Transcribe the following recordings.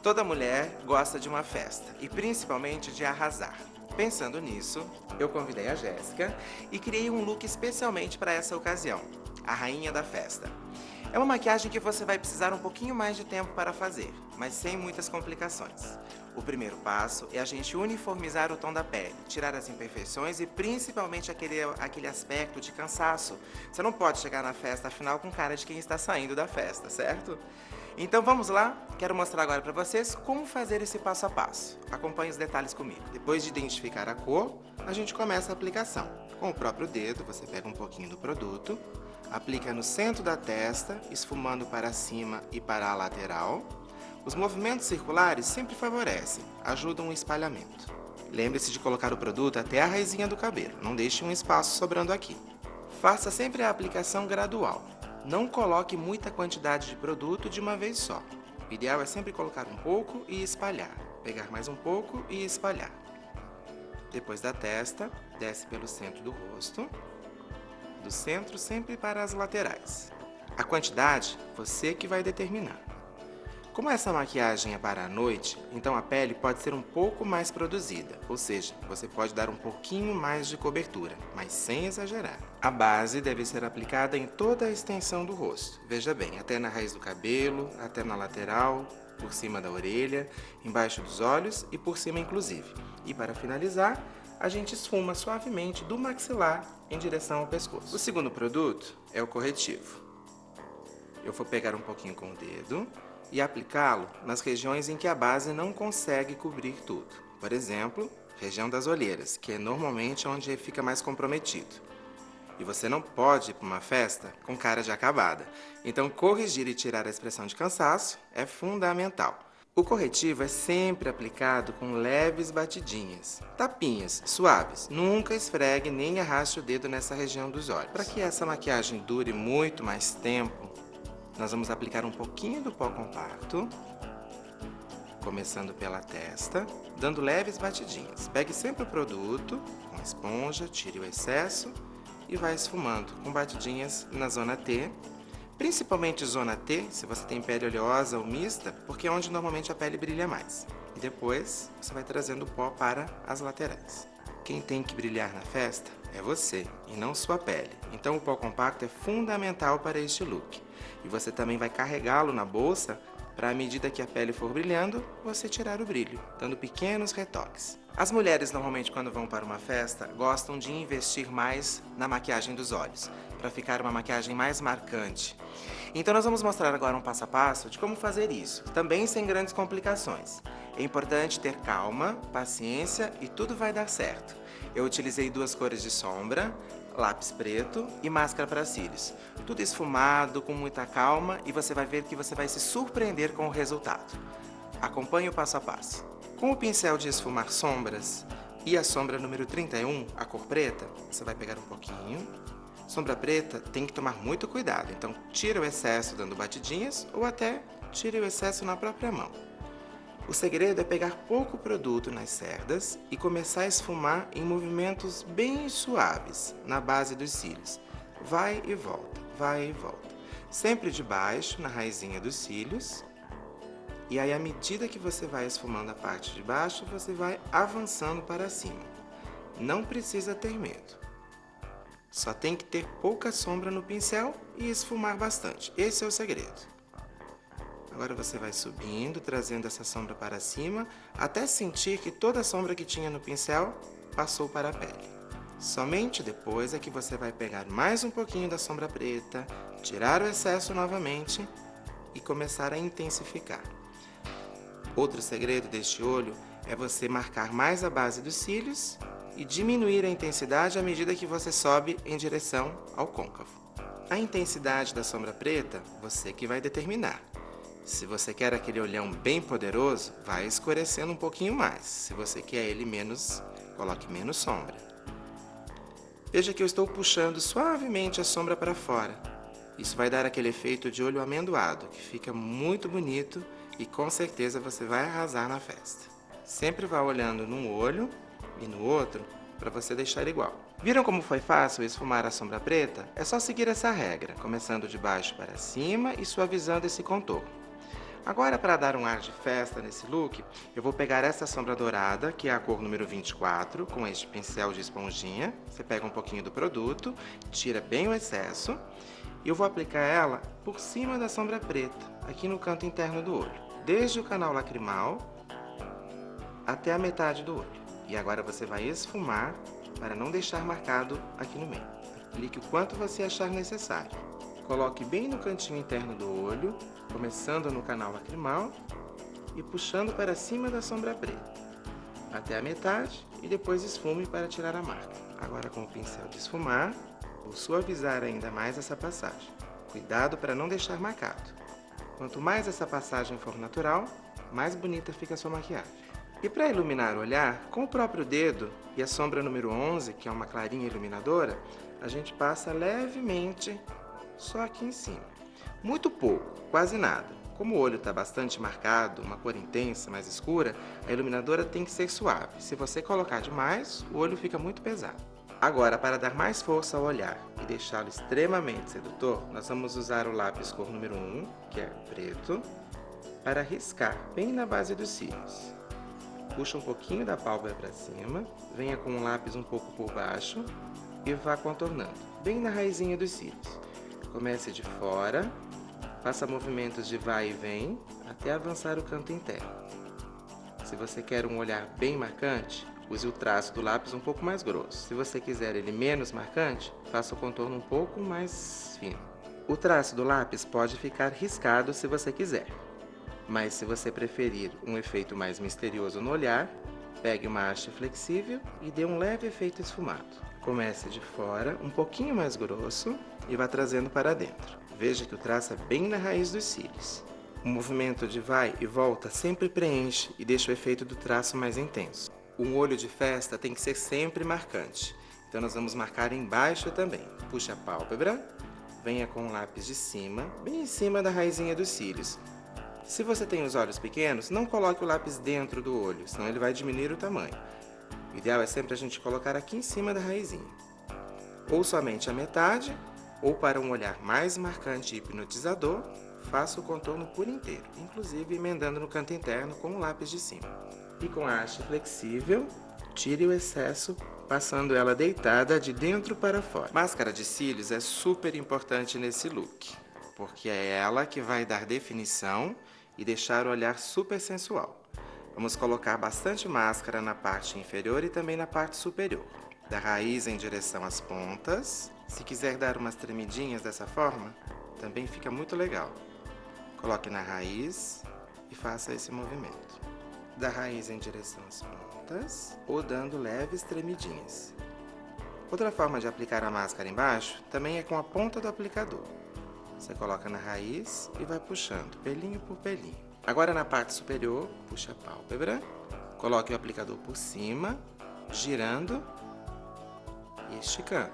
Toda mulher gosta de uma festa e principalmente de arrasar. Pensando nisso, eu convidei a Jéssica e criei um look especialmente para essa ocasião, a rainha da festa. É uma maquiagem que você vai precisar um pouquinho mais de tempo para fazer, mas sem muitas complicações. O primeiro passo é a gente uniformizar o tom da pele, tirar as imperfeições e principalmente aquele aspecto de cansaço. Você não pode chegar na festa, afinal, com cara de quem está saindo da festa, certo? Então vamos lá? Quero mostrar agora para vocês como fazer esse passo a passo. Acompanhe os detalhes comigo. Depois de identificar a cor, a gente começa a aplicação. Com o próprio dedo, você pega um pouquinho do produto, aplica no centro da testa, esfumando para cima e para a lateral. Os movimentos circulares sempre favorecem, ajudam o espalhamento. Lembre-se de colocar o produto até a raizinha do cabelo, não deixe um espaço sobrando aqui. Faça sempre a aplicação gradual. Não coloque muita quantidade de produto de uma vez só. O ideal é sempre colocar um pouco e espalhar. Pegar mais um pouco e espalhar. Depois da testa, desce pelo centro do rosto. Do centro sempre para as laterais. A quantidade, você que vai determinar. Como essa maquiagem é para a noite, então a pele pode ser um pouco mais produzida, ou seja, você pode dar um pouquinho mais de cobertura, mas sem exagerar. A base deve ser aplicada em toda a extensão do rosto, veja bem, até na raiz do cabelo, até na lateral, por cima da orelha, embaixo dos olhos e por cima inclusive. E para finalizar, a gente esfuma suavemente do maxilar em direção ao pescoço. O segundo produto é o corretivo. Eu vou pegar um pouquinho com o dedo e aplicá-lo nas regiões em que a base não consegue cobrir tudo. Por exemplo, região das olheiras, que é normalmente onde fica mais comprometido. E você não pode ir para uma festa com cara de acabada. Então, corrigir e tirar a expressão de cansaço é fundamental. O corretivo é sempre aplicado com leves batidinhas, tapinhas, suaves. Nunca esfregue nem arraste o dedo nessa região dos olhos. Para que essa maquiagem dure muito mais tempo, nós vamos aplicar um pouquinho do pó compacto, começando pela testa, dando leves batidinhas. Pegue sempre o produto com a esponja, tire o excesso e vai esfumando com batidinhas na zona T, principalmente zona T, se você tem pele oleosa ou mista, porque é onde normalmente a pele brilha mais. E depois você vai trazendo o pó para as laterais. Quem tem que brilhar na festa é você e não sua pele. Então o pó compacto é fundamental para este look. E você também vai carregá-lo na bolsa para, à medida que a pele for brilhando, você tirar o brilho, dando pequenos retoques. As mulheres, normalmente, quando vão para uma festa, gostam de investir mais na maquiagem dos olhos, para ficar uma maquiagem mais marcante. Então nós vamos mostrar agora um passo a passo de como fazer isso, também sem grandes complicações. É importante ter calma, paciência e tudo vai dar certo. Eu utilizei 2 cores de sombra, lápis preto e máscara para cílios. Tudo esfumado, com muita calma, e você vai ver que você vai se surpreender com o resultado. Acompanhe o passo a passo. Com o pincel de esfumar sombras e a sombra número 31, a cor preta, você vai pegar um pouquinho. Sombra preta tem que tomar muito cuidado, então tira o excesso dando batidinhas ou até tire o excesso na própria mão. O segredo é pegar pouco produto nas cerdas e começar a esfumar em movimentos bem suaves na base dos cílios. Vai e volta, vai e volta. Sempre de baixo, na raizinha dos cílios. E aí, à medida que você vai esfumando a parte de baixo, você vai avançando para cima. Não precisa ter medo. Só tem que ter pouca sombra no pincel e esfumar bastante. Esse é o segredo. Agora você vai subindo, trazendo essa sombra para cima, até sentir que toda a sombra que tinha no pincel passou para a pele. Somente depois é que você vai pegar mais um pouquinho da sombra preta, tirar o excesso novamente e começar a intensificar. Outro segredo deste olho é você marcar mais a base dos cílios e diminuir a intensidade à medida que você sobe em direção ao côncavo. A intensidade da sombra preta, você que vai determinar. Se você quer aquele olhão bem poderoso, vai escurecendo um pouquinho mais. Se você quer ele menos, coloque menos sombra. Veja que eu estou puxando suavemente a sombra para fora. Isso vai dar aquele efeito de olho amendoado, que fica muito bonito e com certeza você vai arrasar na festa. Sempre vá olhando num olho e no outro para você deixar igual. Viram como foi fácil esfumar a sombra preta? É só seguir essa regra, começando de baixo para cima e suavizando esse contorno. Agora, para dar um ar de festa nesse look, eu vou pegar essa sombra dourada, que é a cor número 24, com este pincel de esponjinha. Você pega um pouquinho do produto, tira bem o excesso, e eu vou aplicar ela por cima da sombra preta, aqui no canto interno do olho, desde o canal lacrimal até a metade do olho. E agora você vai esfumar para não deixar marcado aqui no meio. Aplique o quanto você achar necessário. Coloque bem no cantinho interno do olho, começando no canal lacrimal e puxando para cima da sombra preta, até a metade, e depois esfume para tirar a marca. Agora, com o pincel de esfumar, vou suavizar ainda mais essa passagem. Cuidado para não deixar marcado. Quanto mais essa passagem for natural, mais bonita fica a sua maquiagem. E para iluminar o olhar, com o próprio dedo e a sombra número 11, que é uma clarinha iluminadora, a gente passa levemente só aqui em cima. Muito pouco, quase nada. Como o olho está bastante marcado, uma cor intensa, mais escura, a iluminadora tem que ser suave. Se você colocar demais, o olho fica muito pesado. Agora, para dar mais força ao olhar e deixá-lo extremamente sedutor, nós vamos usar o lápis cor número 1, que é preto, para riscar bem na base dos cílios. Puxa um pouquinho da pálpebra para cima, venha com um lápis um pouco por baixo e vá contornando, bem na raizinha dos cílios. Comece de fora, faça movimentos de vai e vem até avançar o canto interno. Se você quer um olhar bem marcante, use o traço do lápis um pouco mais grosso. Se você quiser ele menos marcante, faça o contorno um pouco mais fino. O traço do lápis pode ficar riscado se você quiser, mas se você preferir um efeito mais misterioso no olhar, pegue uma haste flexível e dê um leve efeito esfumado. Comece de fora, um pouquinho mais grosso, e vá trazendo para dentro. Veja que o traço é bem na raiz dos cílios. O movimento de vai e volta sempre preenche e deixa o efeito do traço mais intenso. Um olho de festa tem que ser sempre marcante, então nós vamos marcar embaixo também. Puxe a pálpebra, venha com o lápis de cima, bem em cima da raizinha dos cílios. Se você tem os olhos pequenos, não coloque o lápis dentro do olho, senão ele vai diminuir o tamanho. O ideal é sempre a gente colocar aqui em cima da raizinha. Ou somente a metade, ou para um olhar mais marcante e hipnotizador, faça o contorno por inteiro, inclusive emendando no canto interno com o lápis de cima. E com a haste flexível, tire o excesso, passando ela deitada de dentro para fora. Máscara de cílios é super importante nesse look, porque é ela que vai dar definição e deixar o olhar super sensual. Vamos colocar bastante máscara na parte inferior e também na parte superior, da raiz em direção às pontas. Se quiser dar umas tremidinhas dessa forma, também fica muito legal. Coloque na raiz e faça esse movimento. Da raiz em direção às pontas ou dando leves tremidinhas. Outra forma de aplicar a máscara embaixo também é com a ponta do aplicador. Você coloca na raiz e vai puxando, pelinho por pelinho. Agora na parte superior, puxa a pálpebra, coloque o aplicador por cima, girando e esticando.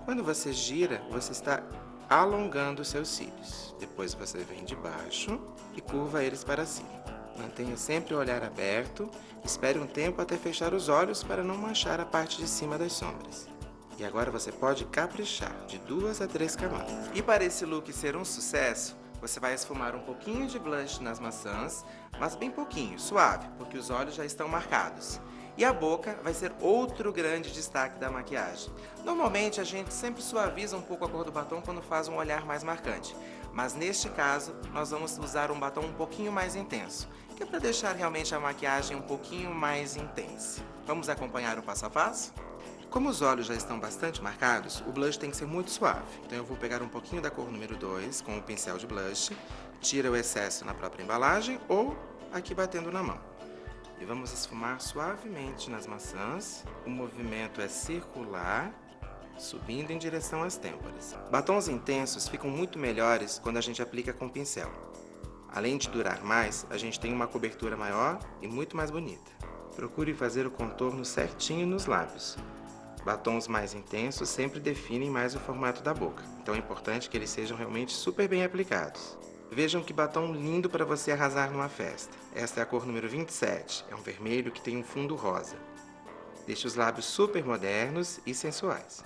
Quando você gira, você está alongando os seus cílios. Depois você vem de baixo e curva eles para cima. Mantenha sempre o olhar aberto, espere um tempo até fechar os olhos para não manchar a parte de cima das sombras. E agora você pode caprichar de 2 a 3 camadas. E para esse look ser um sucesso, você vai esfumar um pouquinho de blush nas maçãs, mas bem pouquinho, suave, porque os olhos já estão marcados. E a boca vai ser outro grande destaque da maquiagem. Normalmente a gente sempre suaviza um pouco a cor do batom quando faz um olhar mais marcante, mas neste caso nós vamos usar um batom um pouquinho mais intenso, que é para deixar realmente a maquiagem um pouquinho mais intensa. Vamos acompanhar o passo a passo? Como os olhos já estão bastante marcados, o blush tem que ser muito suave. Então eu vou pegar um pouquinho da cor número 2 com o pincel de blush, tira o excesso na própria embalagem ou aqui batendo na mão. E vamos esfumar suavemente nas maçãs. O movimento é circular, subindo em direção às têmporas. Batons intensos ficam muito melhores quando a gente aplica com pincel. Além de durar mais, a gente tem uma cobertura maior e muito mais bonita. Procure fazer o contorno certinho nos lábios. Batons mais intensos sempre definem mais o formato da boca, então é importante que eles sejam realmente super bem aplicados. Vejam que batom lindo para você arrasar numa festa. Esta é a cor número 27, é um vermelho que tem um fundo rosa. Deixe os lábios super modernos e sensuais.